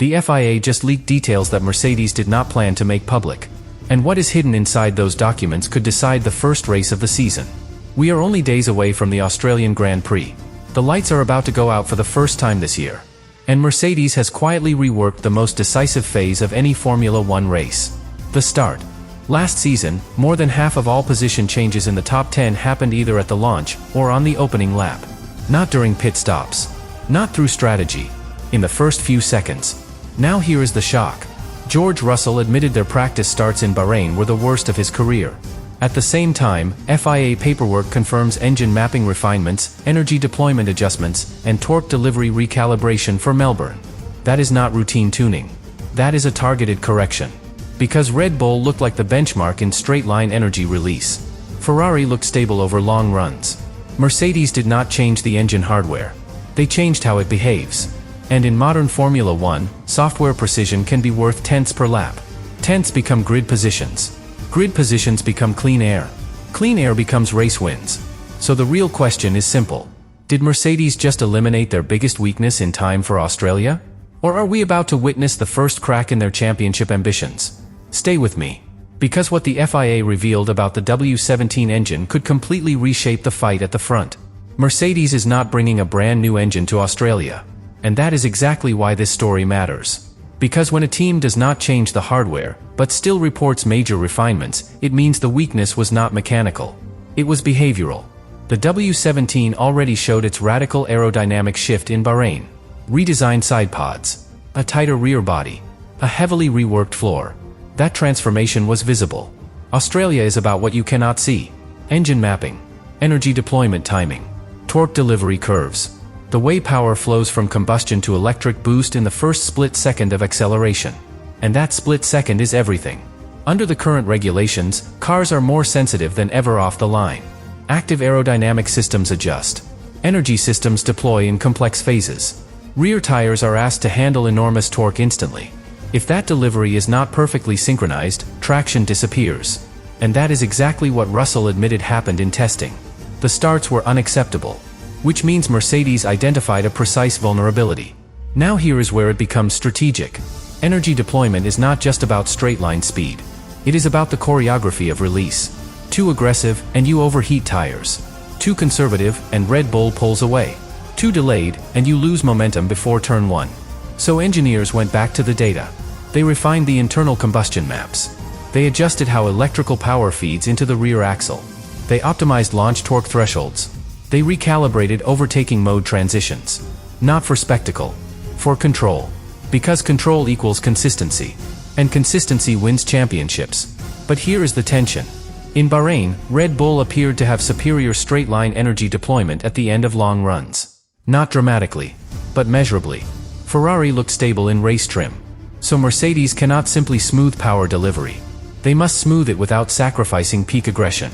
The FIA just leaked details that Mercedes did not plan to make public. And what is hidden inside those documents could decide the first race of the season. We are only days away from the Australian Grand Prix. The lights are about to go out for the first time this year. And Mercedes has quietly reworked the most decisive phase of any Formula One race: the start. Last season, more than half of all position changes in the top 10 happened either at the launch or on the opening lap. Not during pit stops. Not through strategy. In the first few seconds. Now here is the shock. George Russell admitted their practice starts in Bahrain were the worst of his career. At the same time, FIA paperwork confirms engine mapping refinements, energy deployment adjustments, and torque delivery recalibration for Melbourne. That is not routine tuning. That is a targeted correction. Because Red Bull looked like the benchmark in straight-line energy release. Ferrari looked stable over long runs. Mercedes did not change the engine hardware. They changed how it behaves. And in modern Formula One, software precision can be worth tenths per lap. Tenths become grid positions. Grid positions become clean air. Clean air becomes race wins. So the real question is simple. Did Mercedes just eliminate their biggest weakness in time for Australia? Or are we about to witness the first crack in their championship ambitions? Stay with me. Because what the FIA revealed about the W17 engine could completely reshape the fight at the front. Mercedes is not bringing a brand new engine to Australia. And that is exactly why this story matters. Because when a team does not change the hardware, but still reports major refinements, it means the weakness was not mechanical. It was behavioral. The W17 already showed its radical aerodynamic shift in Bahrain. Redesigned side pods. A tighter rear body. A heavily reworked floor. That transformation was visible. Australia is about what you cannot see. Engine mapping. Energy deployment timing. Torque delivery curves. The way power flows from combustion to electric boost in the first split second of acceleration. And that split second is everything. Under the current regulations, cars are more sensitive than ever off the line. Active aerodynamic systems adjust. Energy systems deploy in complex phases. Rear tires are asked to handle enormous torque instantly. If that delivery is not perfectly synchronized, traction disappears. And that is exactly what Russell admitted happened in testing. The starts were unacceptable. Which means Mercedes identified a precise vulnerability. Now here is where it becomes strategic. Energy deployment is not just about straight-line speed. It is about the choreography of release. Too aggressive, and you overheat tires. Too conservative, and Red Bull pulls away. Too delayed, and you lose momentum before turn 1. So engineers went back to the data. They refined the internal combustion maps. They adjusted how electrical power feeds into the rear axle. They optimized launch torque thresholds. They recalibrated overtaking mode transitions. Not for spectacle. For control. Because control equals consistency. And consistency wins championships. But here is the tension. In Bahrain, Red Bull appeared to have superior straight-line energy deployment at the end of long runs. Not dramatically. But measurably. Ferrari looked stable in race trim. So Mercedes cannot simply smooth power delivery. They must smooth it without sacrificing peak aggression.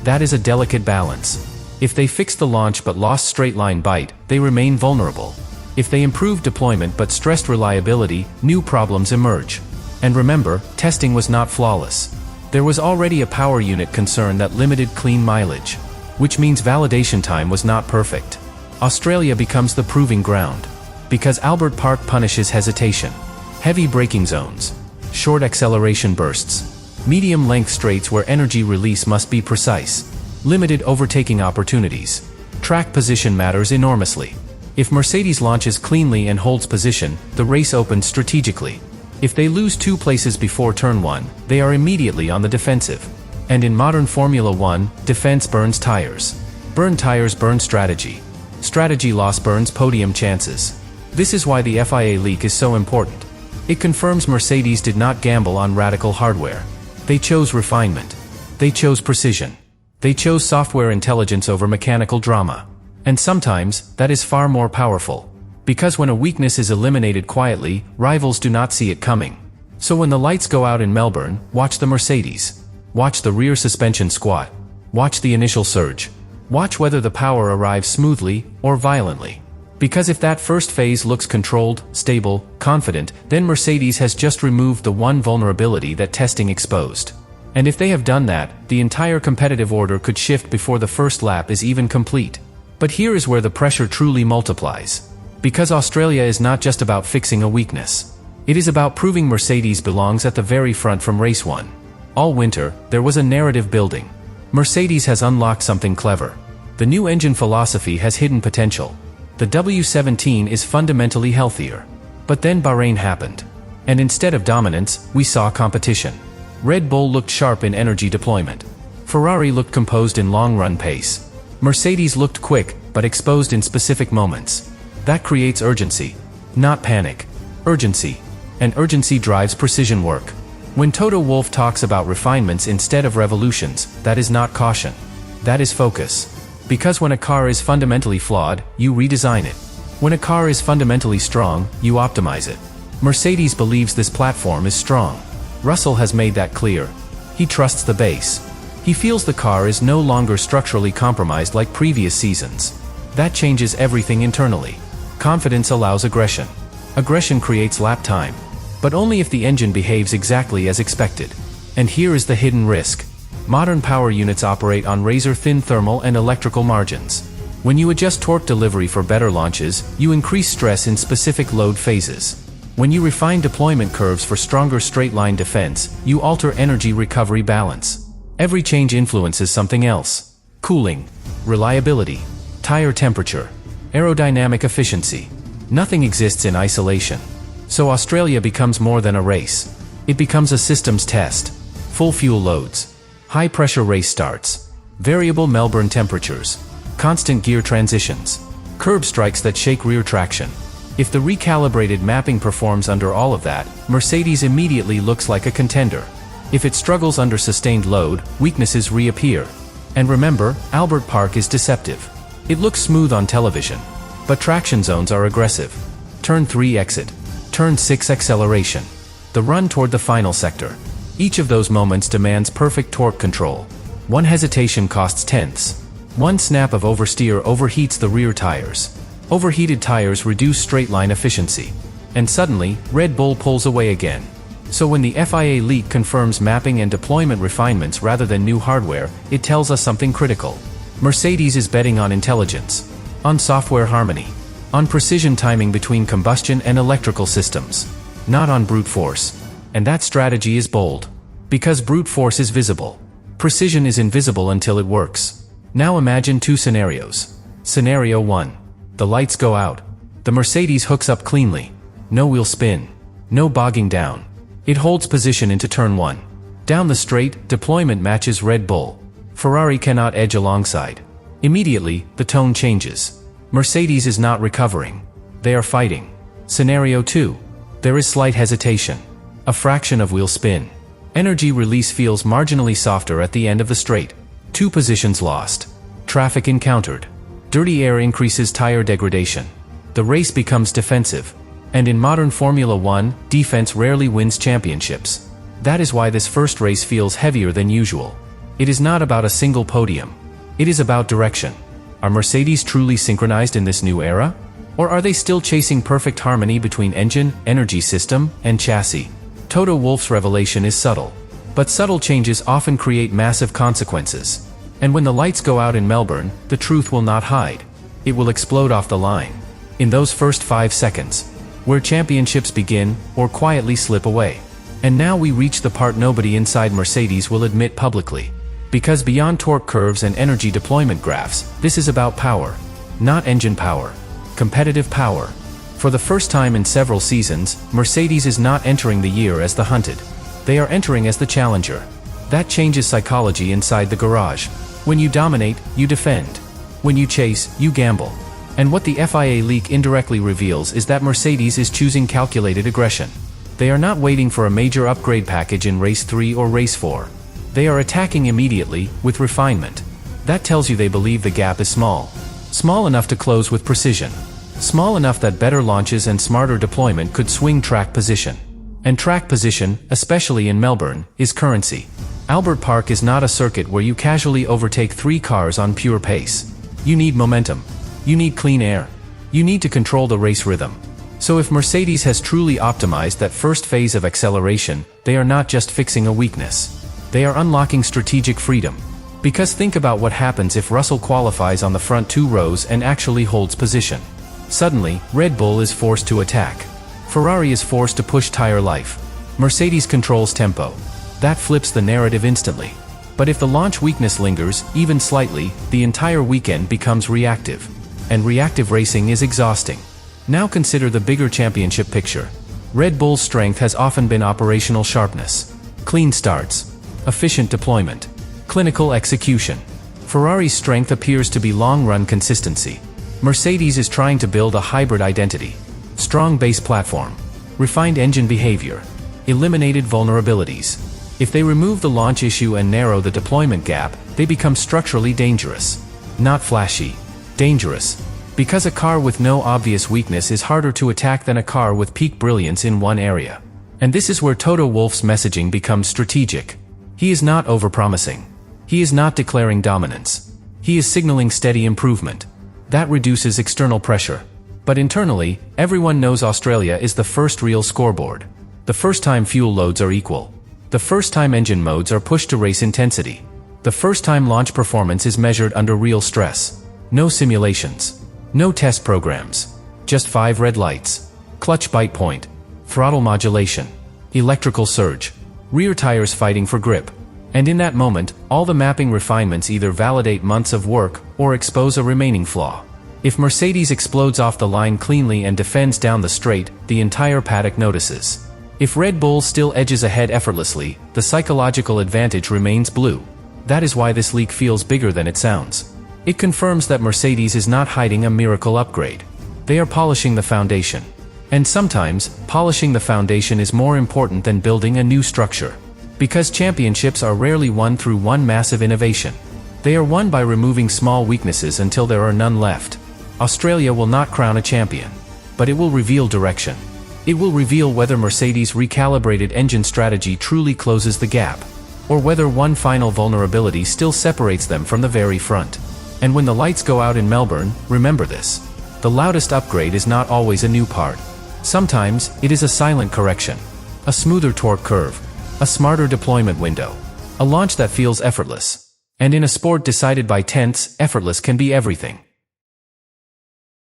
That is a delicate balance. If they fixed the launch but lost straight-line bite, they remain vulnerable. If they improved deployment but stressed reliability, new problems emerge. And remember, testing was not flawless. There was already a power unit concern that limited clean mileage. Which means validation time was not perfect. Australia becomes the proving ground. Because Albert Park punishes hesitation. Heavy braking zones. Short acceleration bursts. Medium-length straights where energy release must be precise. Limited overtaking opportunities. Track position matters enormously. If Mercedes launches cleanly and holds position, the race opens strategically. If they lose 2 places before turn 1, they are immediately on the defensive. And in modern Formula One, defense burns tires. Burn tires burn strategy. Strategy loss burns podium chances. This is why the FIA leak is so important. It confirms Mercedes did not gamble on radical hardware. They chose refinement. They chose precision. They chose software intelligence over mechanical drama. And sometimes, that is far more powerful. Because when a weakness is eliminated quietly, rivals do not see it coming. So when the lights go out in Melbourne, watch the Mercedes. Watch the rear suspension squat. Watch the initial surge. Watch whether the power arrives smoothly or violently. Because if that first phase looks controlled, stable, confident, then Mercedes has just removed the one vulnerability that testing exposed. And if they have done that, the entire competitive order could shift before the first lap is even complete. But here is where the pressure truly multiplies. Because Australia is not just about fixing a weakness. It is about proving Mercedes belongs at the very front from race 1. All winter, there was a narrative building. Mercedes has unlocked something clever. The new engine philosophy has hidden potential. The W17 is fundamentally healthier. But then Bahrain happened. And instead of dominance, we saw competition. Red Bull looked sharp in energy deployment. Ferrari looked composed in long-run pace. Mercedes looked quick, but exposed in specific moments. That creates urgency. Not panic. Urgency. And urgency drives precision work. When Toto Wolff talks about refinements instead of revolutions, that is not caution. That is focus. Because when a car is fundamentally flawed, you redesign it. When a car is fundamentally strong, you optimize it. Mercedes believes this platform is strong. Russell has made that clear. He trusts the base. He feels the car is no longer structurally compromised like previous seasons. That changes everything internally. Confidence allows aggression. Aggression creates lap time. But only if the engine behaves exactly as expected. And here is the hidden risk. Modern power units operate on razor-thin thermal and electrical margins. When you adjust torque delivery for better launches, you increase stress in specific load phases. When you refine deployment curves for stronger straight-line defense, you alter energy recovery balance. Every change influences something else. Cooling, reliability, tire temperature, aerodynamic efficiency. Nothing exists in isolation. So Australia becomes more than a race. It becomes a systems test. Full fuel loads. High-pressure race starts. Variable Melbourne temperatures. Constant gear transitions. Curb strikes that shake rear traction. If the recalibrated mapping performs under all of that, Mercedes immediately looks like a contender. If it struggles under sustained load, weaknesses reappear. And remember, Albert Park is deceptive. It looks smooth on television. But traction zones are aggressive. Turn 3 exit. Turn 6 acceleration. The run toward the final sector. Each of those moments demands perfect torque control. One hesitation costs tenths. One snap of oversteer overheats the rear tires. Overheated tires reduce straight-line efficiency. And suddenly, Red Bull pulls away again. So when the FIA leak confirms mapping and deployment refinements rather than new hardware, it tells us something critical. Mercedes is betting on intelligence. On software harmony. On precision timing between combustion and electrical systems. Not on brute force. And that strategy is bold. Because brute force is visible. Precision is invisible until it works. Now imagine 2 scenarios. Scenario 1. The lights go out. The Mercedes hooks up cleanly. No wheel spin. No bogging down. It holds position into turn 1. Down the straight, deployment matches Red Bull. Ferrari cannot edge alongside. Immediately, the tone changes. Mercedes is not recovering. They are fighting. Scenario 2. There is slight hesitation. A fraction of wheel spin. Energy release feels marginally softer at the end of the straight. 2 positions lost. Traffic encountered. Dirty air increases tire degradation. The race becomes defensive. And in modern Formula 1, defense rarely wins championships. That is why this first race feels heavier than usual. It is not about a single podium. It is about direction. Are Mercedes truly synchronized in this new era? Or are they still chasing perfect harmony between engine, energy system, and chassis? Toto Wolff's revelation is subtle. But subtle changes often create massive consequences. And when the lights go out in Melbourne, the truth will not hide. It will explode off the line. In those first 5 seconds. Where championships begin, or quietly slip away. And now we reach the part nobody inside Mercedes will admit publicly. Because beyond torque curves and energy deployment graphs, this is about power. Not engine power. Competitive power. For the first time in several seasons, Mercedes is not entering the year as the hunted. They are entering as the challenger. That changes psychology inside the garage. When you dominate, you defend. When you chase, you gamble. And what the FIA leak indirectly reveals is that Mercedes is choosing calculated aggression. They are not waiting for a major upgrade package in race 3 or race 4. They are attacking immediately, with refinement. That tells you they believe the gap is small. Small enough to close with precision. Small enough that better launches and smarter deployment could swing track position. And track position, especially in Melbourne, is currency. Albert Park is not a circuit where you casually overtake 3 cars on pure pace. You need momentum. You need clean air. You need to control the race rhythm. So if Mercedes has truly optimized that first phase of acceleration, they are not just fixing a weakness. They are unlocking strategic freedom. Because think about what happens if Russell qualifies on the front 2 rows and actually holds position. Suddenly, Red Bull is forced to attack. Ferrari is forced to push tire life. Mercedes controls tempo. That flips the narrative instantly. But if the launch weakness lingers, even slightly, the entire weekend becomes reactive. And reactive racing is exhausting. Now consider the bigger championship picture. Red Bull's strength has often been operational sharpness. Clean starts. Efficient deployment. Clinical execution. Ferrari's strength appears to be long-run consistency. Mercedes is trying to build a hybrid identity. Strong base platform. Refined engine behavior. Eliminated vulnerabilities. If they remove the launch issue and narrow the deployment gap, they become structurally dangerous. Not flashy. Dangerous. Because a car with no obvious weakness is harder to attack than a car with peak brilliance in one area. And this is where Toto Wolff's messaging becomes strategic. He is not overpromising. He is not declaring dominance. He is signaling steady improvement. That reduces external pressure. But internally, everyone knows Australia is the first real scoreboard. The first time fuel loads are equal. The first time engine modes are pushed to race intensity. The first time launch performance is measured under real stress. No simulations. No test programs. Just 5 red lights. Clutch bite point. Throttle modulation. Electrical surge. Rear tires fighting for grip. And in that moment, all the mapping refinements either validate months of work or expose a remaining flaw. If Mercedes explodes off the line cleanly and defends down the straight, the entire paddock notices. If Red Bull still edges ahead effortlessly, the psychological advantage remains blue. That is why this leak feels bigger than it sounds. It confirms that Mercedes is not hiding a miracle upgrade. They are polishing the foundation. And sometimes, polishing the foundation is more important than building a new structure. Because championships are rarely won through one massive innovation. They are won by removing small weaknesses until there are none left. Australia will not crown a champion. But it will reveal direction. It will reveal whether Mercedes' recalibrated engine strategy truly closes the gap, or whether one final vulnerability still separates them from the very front. And when the lights go out in Melbourne, remember this. The loudest upgrade is not always a new part. Sometimes, it is a silent correction. A smoother torque curve. A smarter deployment window. A launch that feels effortless. And in a sport decided by tenths, effortless can be everything.